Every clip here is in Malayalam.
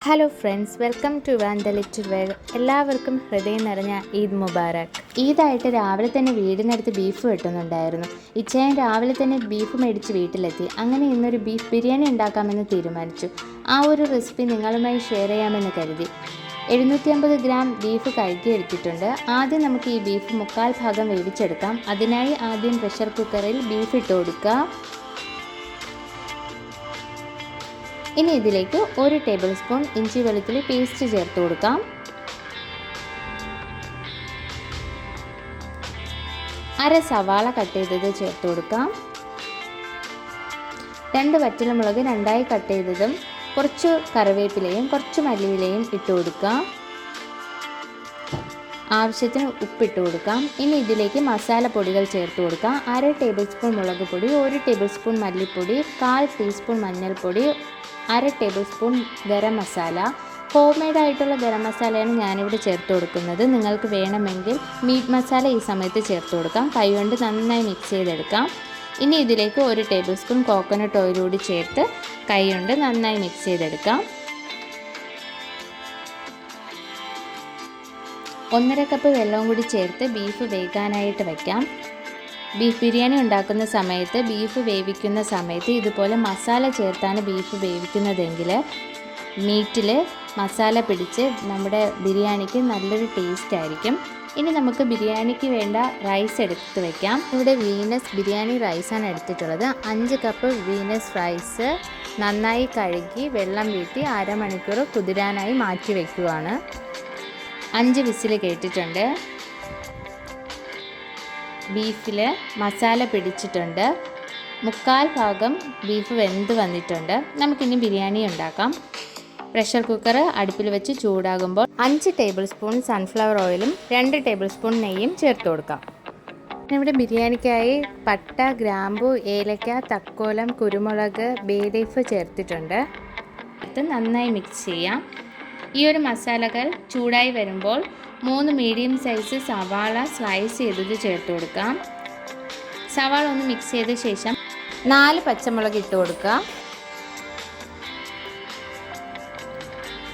Hello friends, welcome to the little world. എല്ലാവർക്കും ഹൃദയം നിറഞ്ഞ ഈദ് മുബാറക്. ഈദായിട്ട് രാവിലെ തന്നെ വീടിനടുത്ത് ബീഫ് വെട്ടുന്നുണ്ടായിരുന്നു. ഇച്ചയൻ രാവിലെ തന്നെ ബീഫ് മേടിച്ച് വീട്ടിലെത്തി. അങ്ങനെ ഇന്നൊരു ബീഫ് ബിരിയാണി ഉണ്ടാക്കാമെന്ന് തീരുമാനിച്ചു. ആ ഒരു റെസിപ്പി നിങ്ങളുമായി ഷെയർ ചെയ്യാമെന്ന് കരുതി. 750 ഗ്രാം ബീഫ് കഴുകിയെടുത്തിട്ടുണ്ട്. ആദ്യം നമുക്ക് ഈ ബീഫ് 1/4 ഭാഗം വേവിച്ചെടുക്കാം. അതിനായി ആദ്യം പ്രഷർ കുക്കറിൽ ബീഫ് ഇട്ട് കൊടുക്കുക. ഇനി ഇതിലേക്ക് 1 ടേബിൾ സ്പൂൺ ഇഞ്ചി വെളുത്തുള്ളി പേസ്റ്റ് ചേർത്ത് കൊടുക്കാം. 1/2 സവാള കട്ട് ചെയ്തത് ചേർത്ത് കൊടുക്കാം. 2 വറ്റൽമുളക് 2ആയി കട്ട് ചെയ്തതും കുറച്ച് കറിവേപ്പിലയും കുറച്ച് മല്ലിയിലയും ഇട്ട് കൊടുക്കാം. ആവശ്യത്തിന് ഉപ്പിട്ട് കൊടുക്കാം. ഇനി ഇതിലേക്ക് മസാലപ്പൊടികൾ ചേർത്ത് കൊടുക്കാം. 1/2 ടേബിൾ സ്പൂൺ മുളക് പൊടി, 1 ടേബിൾ സ്പൂൺ മല്ലിപ്പൊടി, 1/4 ടീസ്പൂൺ മഞ്ഞൾപ്പൊടി, 1/2 table spoon garam masala. Home made ആയിട്ടുള്ള ഗരം മസാലയാണ് ഞാനിവിടെ ചേർത്ത് കൊടുക്കുന്നത്. നിങ്ങൾക്ക് വേണമെങ്കിൽ മീറ്റ് മസാല ഈ സമയത്ത് ചേർത്ത് കൊടുക്കാം. കൈകൊണ്ട് നന്നായി മിക്സ് ചെയ്തെടുക്കാം. ഇനി ഇതിലേക്ക് 1 ടേബിൾ സ്പൂൺ കോക്കനട്ട് ഓയിൽ കൂടി ചേർത്ത് കൈകൊണ്ട് നന്നായി മിക്സ് ചെയ്തെടുക്കാം. 1/2 കപ്പ് വെള്ളവും കൂടി ചേർത്ത് ബീഫ് വേകാനായിട്ട് വയ്ക്കാം. ബീഫ് ബിരിയാണി ഉണ്ടാക്കുന്ന സമയത്ത്, ബീഫ് വേവിക്കുന്ന സമയത്ത് ഇതുപോലെ മസാല ചേർത്താണ് ബീഫ് വേവിക്കുന്നതെങ്കിൽ മീറ്റിൽ മസാല പിടിച്ച് നമ്മുടെ ബിരിയാണിക്ക് നല്ലൊരു ടേസ്റ്റ് ആയിരിക്കും. ഇനി നമുക്ക് ബിരിയാണിക്ക് വേണ്ട റൈസ് എടുത്ത് വയ്ക്കാം. ഇവിടെ വീനസ് ബിരിയാണി റൈസാണ് എടുത്തിട്ടുള്ളത്. 5 കപ്പ് വീനസ് റൈസ് നന്നായി കഴുകി വെള്ളം വീട്ടി അരമണിക്കൂർ കുതിരാനായി മാറ്റി വയ്ക്കുകയാണ്. 5 വിസിൽ കേട്ടിട്ടുണ്ട്. ബീഫിൽ മസാല പിടിച്ചിട്ടുണ്ട്. 1/4 ഭാഗം ബീഫ് വെന്ത് വന്നിട്ടുണ്ട്. നമുക്കിനി ബിരിയാണി ഉണ്ടാക്കാം. പ്രഷർ കുക്കർ അടുപ്പിൽ വെച്ച് ചൂടാകുമ്പോൾ 5 ടേബിൾ സ്പൂൺ സൺഫ്ലവർ ഓയിലും 2 ടേബിൾ സ്പൂൺ നെയ്യും ചേർത്ത് കൊടുക്കാം. ഇവിടെ ബിരിയാണിക്കായി പട്ട, ഗ്രാമ്പു, ഏലക്ക, തക്കോലം, കുരുമുളക്, ബേ ലീഫ് ചേർത്തിട്ടുണ്ട്. ഇത് നന്നായി മിക്സ് ചെയ്യാം. ഈ ഒരു മസാലകൾ ചൂടായി വരുമ്പോൾ 3 മീഡിയം സൈസ് സവാള സ്ലൈസ് ചെയ്തത് ചേർത്ത് കൊടുക്കാം. സവാള ഒന്ന് മിക്സ് ചെയ്ത ശേഷം 4 പച്ചമുളക് ഇട്ട് കൊടുക്കുക.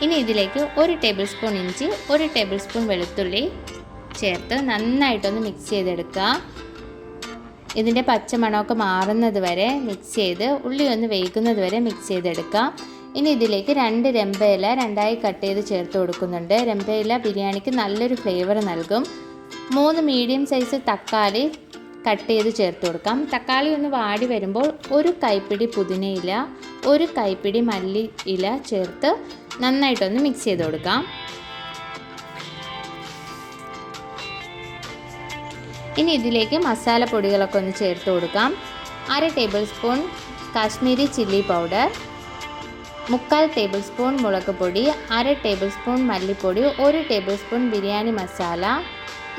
ഇനി ഇതിലേക്ക് 1 ടേബിൾ സ്പൂൺ ഇഞ്ചി, 1 ടേബിൾ സ്പൂൺ വെളുത്തുള്ളി ചേർത്ത് നന്നായിട്ടൊന്ന് മിക്സ് ചെയ്തെടുക്കുക. ഇതിൻ്റെ പച്ചമണമൊക്കെ മാറുന്നത് വരെ മിക്സ് ചെയ്ത് ഉള്ളി ഒന്ന് വേകുന്നത് വരെ മിക്സ് ചെയ്തെടുക്കുക. ഇനി ഇതിലേക്ക് 2 രമ്പയില 2ആയി കട്ട് ചെയ്ത് ചേർത്ത് കൊടുക്കുന്നുണ്ട്. രമ്പയില ബിരിയാണിക്ക് നല്ലൊരു ഫ്ലേവർ നൽകും. 3 മീഡിയം സൈസ് തക്കാളി കട്ട് ചെയ്ത് ചേർത്ത് കൊടുക്കാം. തക്കാളി ഒന്ന് വാടി വരുമ്പോൾ 1 കൈപ്പിടി പുതിനയില, 1 കൈപ്പിടി മല്ലി ഇല ചേർത്ത് നന്നായിട്ടൊന്ന് മിക്സ് ചെയ്ത് കൊടുക്കാം. ഇനി ഇതിലേക്ക് മസാലപ്പൊടികളൊക്കെ ഒന്ന് ചേർത്ത് കൊടുക്കാം. 1/2 table spoon Kashmiri chilli powder, 1/4 table spoon മുളക് പൊടി, 1/2 ടേബിൾ സ്പൂൺ മല്ലിപ്പൊടി, 1 ടേബിൾ സ്പൂൺ ബിരിയാണി മസാല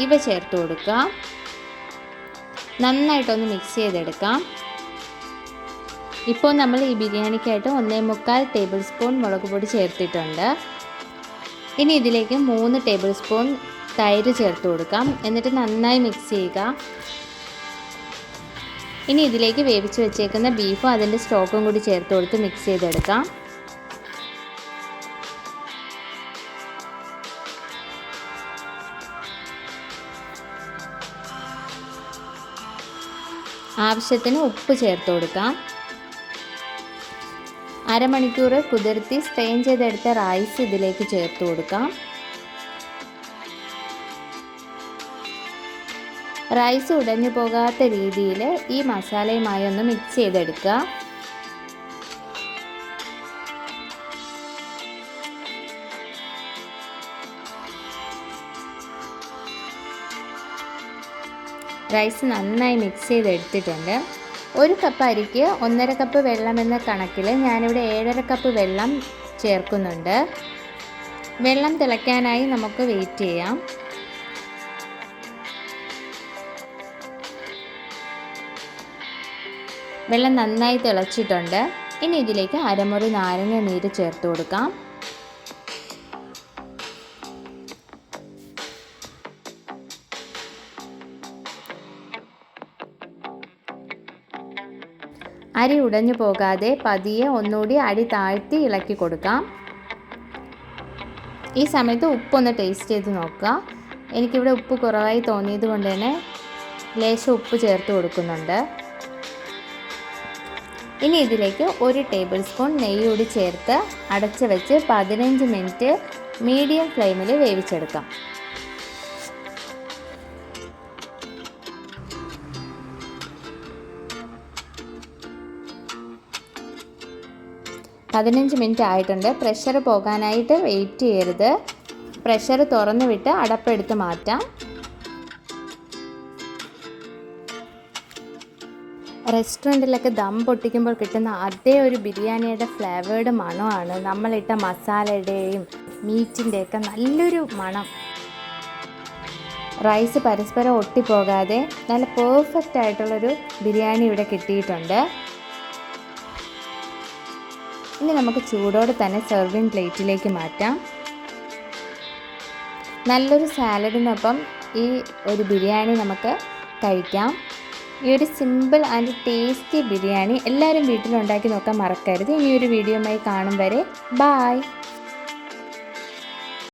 ഇവ ചേർത്ത് കൊടുക്കുക. നന്നായിട്ടൊന്ന് മിക്സ് ചെയ്തെടുക്കാം. ഇപ്പോൾ നമ്മൾ ഈ ബിരിയാണിക്കായിട്ട് 1.25 ടേബിൾ സ്പൂൺ മുളക് പൊടി ചേർത്തിട്ടുണ്ട്. ഇനി ഇതിലേക്ക് 3 ടേബിൾ സ്പൂൺ തൈര് ചേർത്ത് കൊടുക്കാം. എന്നിട്ട് നന്നായി മിക്സ് ചെയ്യുക. ഇനി ഇതിലേക്ക് വേവിച്ച് വെച്ചേക്കുന്ന ബീഫും അതിൻ്റെ സ്റ്റോക്കും കൂടി ചേർത്ത് കൊടുത്ത് മിക്സ് ചെയ്തെടുക്കാം. ആവശ്യത്തിന് ഉപ്പ് ചേർത്ത് കൊടുക്കാം. അരമണിക്കൂർ കുതിർത്തി സ്ട്രെയിൻ ചെയ്തെടുത്ത റൈസ് ഇതിലേക്ക് ചേർത്ത് കൊടുക്കാം. റൈസ് ഉടഞ്ഞു പോകാത്ത രീതിയിൽ ഈ മസാലയുമായി ഒന്ന് മിക്സ് ചെയ്തെടുക്കുക. റൈസ് നന്നായി മിക്സ് ചെയ്തെടുത്തിട്ടുണ്ട്. 1 കപ്പ് അരിക്ക് 1.5 കപ്പ് വെള്ളം എന്ന കണക്കിൽ ഞാനിവിടെ 7.5 കപ്പ് വെള്ളം ചേർക്കുന്നുണ്ട്. വെള്ളം തിളയ്ക്കാനായി നമുക്ക് വെയിറ്റ് ചെയ്യാം. വെള്ളം നന്നായി തിളച്ചിട്ടുണ്ട്. ഇനി ഇതിലേക്ക് അരമുറി നാരങ്ങ നീര് ചേർത്ത് കൊടുക്കാം. അരി ഉടഞ്ഞു പോകാതെ പതിയെ ഒന്നുകൂടി അടി താഴ്ത്തി ഇളക്കി കൊടുക്കാം. ഈ സമയത്ത് ഉപ്പൊന്ന് ടേസ്റ്റ് ചെയ്ത് നോക്കുക. എനിക്കിവിടെ ഉപ്പ് കുറവായി തോന്നിയത് കൊണ്ട് തന്നെ ലേശം ഉപ്പ് ചേർത്ത് കൊടുക്കുന്നുണ്ട്. ഇനി ഇതിലേക്ക് 1 ടേബിൾ സ്പൂൺ നെയ്യ് കൂടി ചേർത്ത് അടച്ച് വെച്ച് 15 മിനിറ്റ് മീഡിയം ഫ്ലെയിമിൽ വേവിച്ചെടുക്കാം. പതിനഞ്ച് മിനിറ്റ് ആയിട്ടുണ്ട്. പ്രഷർ പോകാനായിട്ട് വെയിറ്റ് ചെയ്യരുത്. പ്രഷർ തുറന്ന് വിട്ട് അടപ്പെടുത്ത് മാറ്റാം. റെസ്റ്റോറൻറ്റിലൊക്കെ ദം പൊട്ടിക്കുമ്പോൾ കിട്ടുന്ന അതേ ഒരു ബിരിയാണിയുടെ ഫ്ലേവേർഡ് മണമാണ് നമ്മളിട്ട മസാലയുടെയും മീറ്റിൻ്റെയൊക്കെ നല്ലൊരു മണം. റൈസ് പരസ്പരം ഒട്ടിപ്പോകാതെ നല്ല പെർഫെക്റ്റ് ആയിട്ടുള്ളൊരു ബിരിയാണി ഇവിടെ കിട്ടിയിട്ടുണ്ട്. ഇനി നമുക്ക് ചൂടോടെ തന്നെ സെർവിങ് പ്ലേറ്റിലേക്ക് മാറ്റാം. നല്ലൊരു സാലഡിനൊപ്പം ഈ ഒരു ബിരിയാണി നമുക്ക് കഴിക്കാം. ഈ ഒരു സിമ്പിൾ ആൻഡ് ടേസ്റ്റി ബിരിയാണി എല്ലാവരും വീട്ടിലുണ്ടാക്കി നോക്കാൻ മറക്കരുത്. ഇനിയൊരു വീഡിയോയുമായി കാണും വരെ ബായ്.